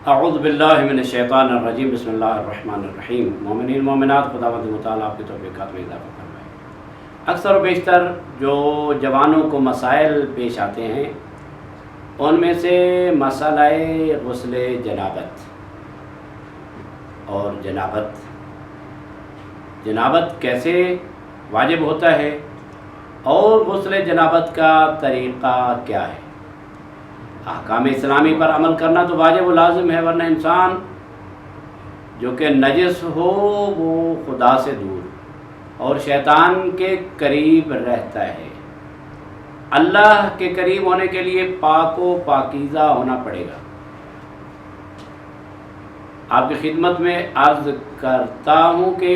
اعوذ باللہ من الشیطان الرجیم، بسم اللہ الرحمن الرحیم۔ مومنین مومنات، خداوند متعال آپ کی توفیقات میں اضافہ فرمائے۔ اکثر و بیشتر جو جوانوں کو مسائل پیش آتے ہیں ان میں سے مسئلہ غسل جنابت اور جنابت کیسے واجب ہوتا ہے اور غسل جنابت کا طریقہ کیا ہے۔ احکام اسلامی پر عمل کرنا تو واجب و لازم ہے، ورنہ انسان جو کہ نجس ہو وہ خدا سے دور اور شیطان کے قریب رہتا ہے۔ اللہ کے قریب ہونے کے لیے پاک و پاکیزہ ہونا پڑے گا۔ آپ کی خدمت میں عرض کرتا ہوں کہ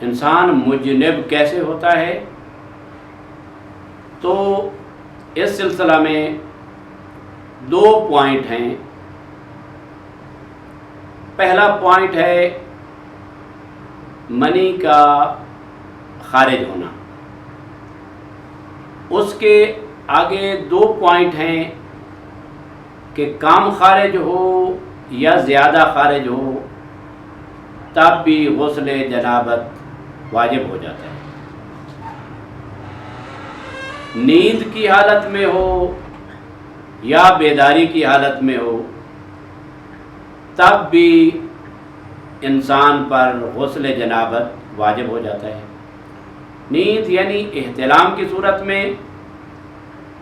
انسان مجنب کیسے ہوتا ہے، تو اس سلسلہ میں 2 پوائنٹ ہیں۔ پہلا پوائنٹ ہے منی کا خارج ہونا، اس کے آگے 2 پوائنٹ ہیں کہ کم خارج ہو یا زیادہ خارج ہو تب بھی غسل جنابت واجب ہو جاتا ہے۔ نیند کی حالت میں ہو یا بیداری کی حالت میں ہو تب بھی انسان پر غسل جنابت واجب ہو جاتا ہے۔ نیند یعنی احتلام کی صورت میں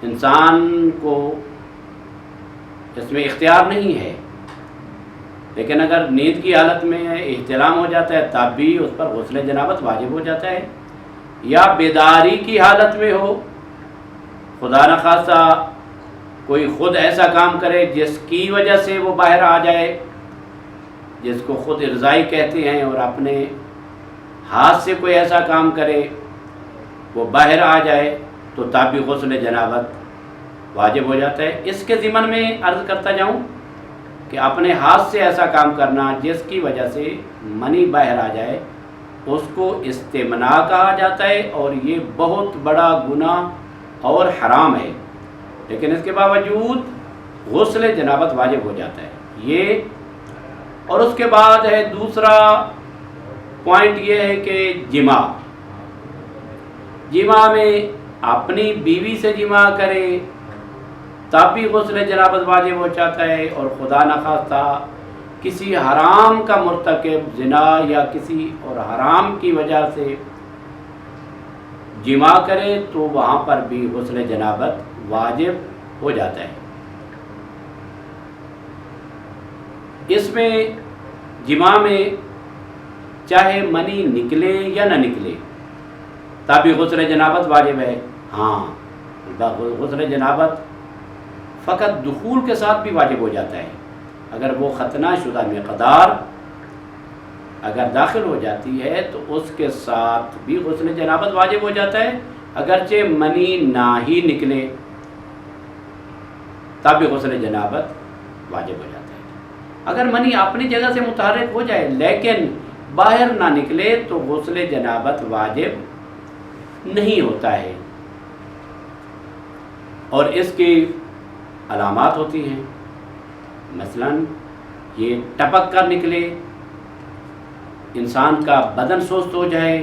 انسان کو اس میں اختیار نہیں ہے، لیکن اگر نیند کی حالت میں احتلام ہو جاتا ہے تب بھی اس پر غسل جنابت واجب ہو جاتا ہے۔ یا بیداری کی حالت میں ہو، خدا نخواستہ کوئی خود ایسا کام کرے جس کی وجہ سے وہ باہر آ جائے، جس کو خود ارضائی کہتے ہیں، اور اپنے ہاتھ سے کوئی ایسا کام کرے وہ باہر آ جائے تو تب بھی غسل جنابت واجب ہو جاتا ہے۔ اس کے ضمن میں عرض کرتا جاؤں کہ اپنے ہاتھ سے ایسا کام کرنا جس کی وجہ سے منی باہر آ جائے اس کو استمناء کہا جاتا ہے، اور یہ بہت بڑا گناہ اور حرام ہے، لیکن اس کے باوجود غسل جنابت واجب ہو جاتا ہے یہ۔ اور اس کے بعد ہے دوسرا پوائنٹ، یہ ہے کہ جماع میں اپنی بیوی سے جماع کرے تب بھی غسل جنابت واجب ہو جاتا ہے، اور خدا نخواستہ کسی حرام کا مرتکب زنا یا کسی اور حرام کی وجہ سے جماع کرے تو وہاں پر بھی غسل جنابت واجب ہو جاتا ہے۔ اس میں جماع میں چاہے منی نکلے یا نہ نکلے تب بھی غسل جنابت واجب ہے۔ ہاں، غسل جنابت فقط دخول کے ساتھ بھی واجب ہو جاتا ہے۔ اگر وہ ختنہ شدہ مقدار اگر داخل ہو جاتی ہے تو اس کے ساتھ بھی غسل جنابت واجب ہو جاتا ہے، اگرچہ منی نہ ہی نکلے تب بھی غسل جنابت واجب ہو جاتا ہے۔ اگر منی اپنی جگہ سے متحرک ہو جائے لیکن باہر نہ نکلے تو غسل جنابت واجب نہیں ہوتا ہے، اور اس کی علامات ہوتی ہیں، مثلا یہ ٹپک کر نکلے، انسان کا بدن سست ہو جائے،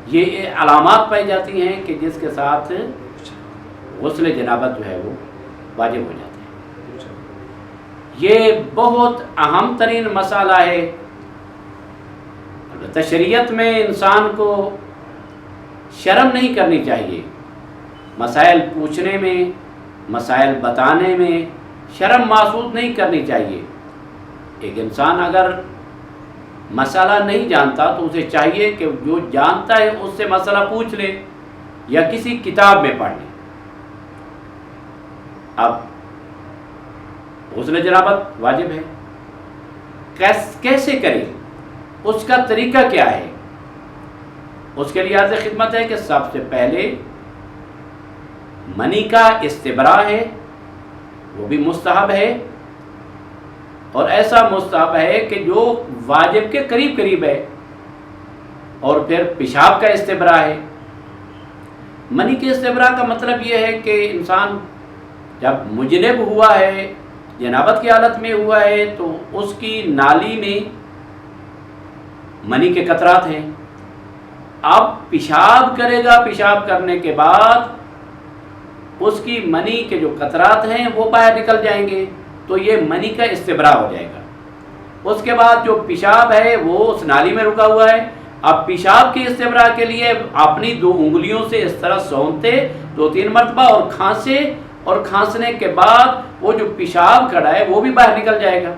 یہ علامات پائی جاتی ہیں کہ جس کے ساتھ غسل جنابت جو ہے وہ واجب ہو جاتا ہے۔ یہ بہت اہم ترین مسئلہ ہے۔ البتہ شریعت میں انسان کو شرم نہیں کرنی چاہیے، مسائل پوچھنے میں، مسائل بتانے میں شرم محسوس نہیں کرنی چاہیے۔ ایک انسان اگر مسئلہ نہیں جانتا تو اسے چاہیے کہ جو جانتا ہے اس سے مسئلہ پوچھ لے یا کسی کتاب میں پڑھ لے۔ اب غسل جنابت واجب ہے، کیسے کرے، اس کا طریقہ کیا ہے؟ اس کے لیے عرض خدمت ہے کہ سب سے پہلے منی کا استبراء ہے، وہ بھی مستحب ہے، اور ایسا مستحب ہے کہ جو واجب کے قریب قریب ہے، اور پھر پیشاب کا استبراء ہے۔ منی کے استبراء کا مطلب یہ ہے کہ انسان جب مجنب ہوا ہے जनाबत की हालत में हुआ है तो उसकी नाली में मनी के कतरात हैं। अब पेशाब करेगा, पेशाब करने के बाद उसकी मनी के जो कतरात हैं वो बाहर निकल जाएंगे, तो ये मनी का इस्तिबरा हो जाएगा। उसके बाद जो पेशाब है वो उस नाली में रुका हुआ है। अब पेशाब की इस्तिबरा के लिए अपनी 2 उंगलियों से इस तरह सौंपते 2-3 मरतबा और खांसे, और खांसने के बाद वो जो पेशाब खड़ा है वो भी बाहर निकल जाएगा।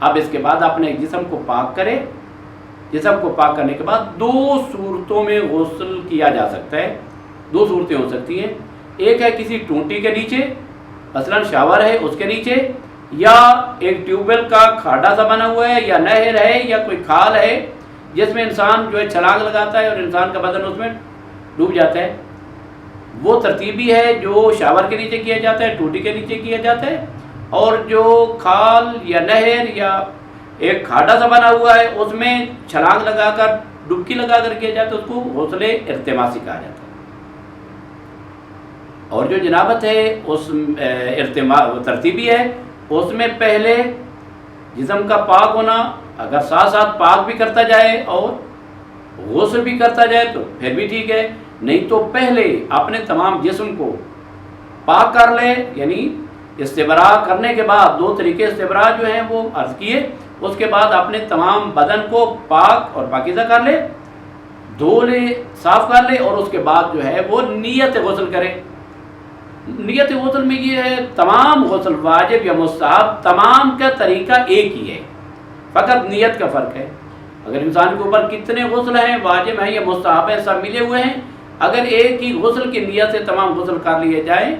अब इसके बाद अपने जिस्म को पाक करे। जिस्म को पाक करने के बाद 2 सूरतों में गुस्ल किया जा सकता है। 2 सूरतें हो सकती हैं। एक है किसी टूटी के नीचे, मसलन शावर है उसके नीचे, या एक ट्यूबवेल का खाड़ा सा बना हुआ है, या नहर है, या कोई खाल है जिसमें इंसान जो है छलांग लगाता है और इंसान का बदन उसमें डूब जाता है। वो तरतीबी है जो शावर के नीचे किया जाता है, टूटी के नीचे किया जाता है। और जो खाल या नहर या एक खाड़ा सा बना हुआ है उसमें छलांग लगाकर, डुबकी लगाकर किया जाता है, उसको गुस्ल इल्तिमासी कहा जाता है। और जो जनाबत है उस तरतीबी है, उसमें पहले जिस्म का पाक होना, अगर साथ साथ पाक भी करता जाए और गुस्ल भी करता जाए तो फिर भी ठीक है, नहीं तो पहले अपने तमाम जिस्म को पाक कर ले, यानी इस्तिबरा करने के बाद 2 तरीके इस्तिबरा जो हैं वो अर्ज किए। उसके बाद अपने तमाम बदन को पाक और पाकीज़ा कर ले, धो ले, साफ़ कर ले, और उसके बाद जो है वो नियत गुस्ल करे। नियत गुस्ल में ये है, तमाम गुस्ल वाजिब या मुस्तहब तमाम का तरीका एक ही है, फ़कत नियत का फ़र्क है। अगर इंसान के ऊपर कितने गुस्ल हैं, वाजिब हैं या मुस्तहब हैं, सब मिले हुए हैं, अगर एक ही गुस्ल की नियत से तमाम गुस्ल कर लिए जाए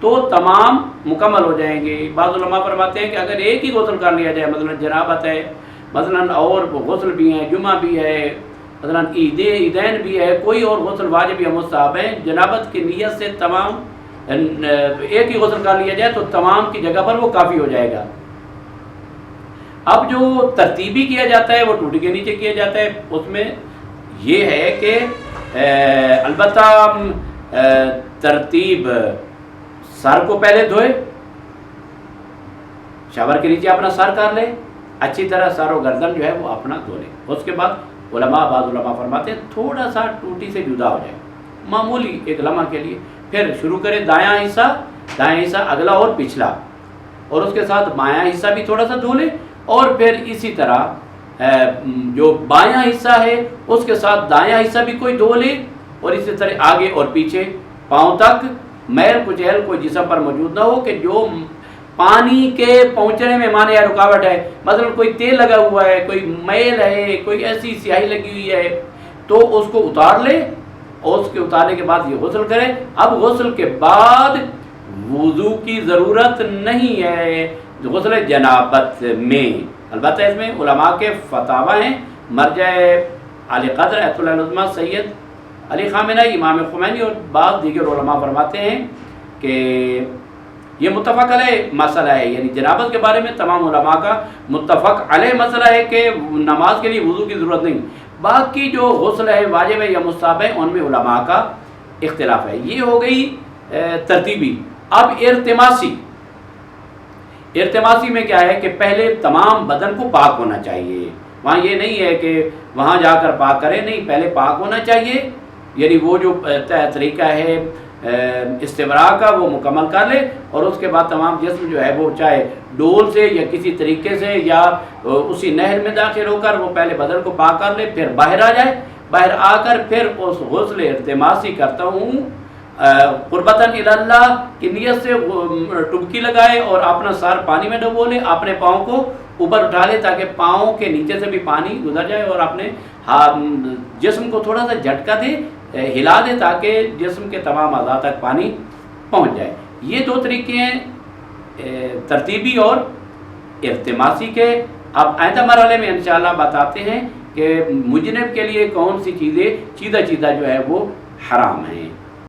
तो तमाम मुकम्मल हो जाएंगे। बाज़ उलमा फरमाते हैं कि अगर एक ही गुस्ल कर लिया जाए, मसलन जनाबत है, मसलन और गुस्ल भी हैं, जुमा भी है, मसलन ईदैन भी है, कोई और गुस्ल वाजिब या मुस्तहब है, जनाबत की नियत से तमाम एक ही गुस्ल कर लिया जाए तो तमाम की जगह पर वो काफ़ी हो जाएगा। अब जो तरतीबी किया जाता है वो टूटी के नीचे किया जाता है। उसमें ये है कि अलबत्ता तरतीब सर को पहले धोए, शावर के नीचे अपना सर कर ले, अच्छी तरह सर और गर्दन जो है वो अपना धो ले। उसके बाद बाज़ उलमा फरमाते हैं थोड़ा सा टूटी से जुदा हो जाए, मामूली एक लम्हा के लिए, फिर शुरू करें दायां हिस्सा अगला और पिछला, और उसके साथ बायां हिस्सा भी थोड़ा सा धो ले, और फिर इसी तरह जो बायां हिस्सा है उसके साथ दायां हिस्सा भी कोई धो ले, और इसी तरह आगे और पीछे पाँव तक मैल कुचैल कोई जिस्म पर मौजूद ना हो कि जो पानी के पहुंचने में माने या रुकावट है। मतलब कोई तेल लगा हुआ है, कोई मैल है, कोई ऐसी स्याही लगी हुई है, तो उसको उतार ले, और उसके उतारने के बाद ये गुस्ल करे। अब गुस्ल के बाद वुज़ू की ज़रूरत नहीं है गुस्ल जनाबत में। अलबत्ता इसमें उलमा के फतावा हैं, मरजा आली क़द्र अयतुल्लाह उज़्मा सैयद अली ख़ामेनी, इमाम ख़ुमैनी और बाद दीगर उलमा फरमाते हैं कि ये मुत्तफ़क़ अलैह मसला है, यानी जनाबत के बारे में तमाम उलमा का मुत्तफ़क़ अलैह मसला है कि नमाज के लिए वुज़ू की ज़रूरत नहीं। बाकी जो गुस्ल है वाजिब है या मुस्तहब है उनमें उलमा का इख्तिलाफ है। ये हो गई तरतीबी। अब इर्तिमासी में क्या है कि पहले तमाम बदन को पाक होना चाहिए। वहाँ ये नहीं है कि वहाँ जाकर पाक करें, नहीं, पहले पाक होना चाहिए, यानी वो जो तरीका है इस्तिबरा का वो मुकम्मल कर ले, और उसके बाद तमाम जिस्म जो है वो चाहे डोल से या किसी तरीके से या उसी नहर में दाखिल होकर वो पहले बदन को पाक कर ले, फिर बाहर आ जाए, बाहर आकर फिर उस गुस्ल इर्तिमासी करता हूँ कुर्बतन इल्लाह की नियत से टुबकी लगाए और अपना सर पानी में डुबो ले, अपने पाँव को ऊपर उठा ले ताकि पाँव के नीचे से भी पानी गुजर जाए, और अपने जिस्म को थोड़ा सा झटका दे, हिला दे ताकि जिस्म के तमाम अज़ा तक पानी पहुंच जाए। ये 2 तरीके हैं तरतीबी और इर्तिमासी के। अब आइंदा मरहले में इंशाअल्लाह बताते हैं कि मुजनब के लिए कौन सी चीज़ें चीदा जो है वो हराम हैं।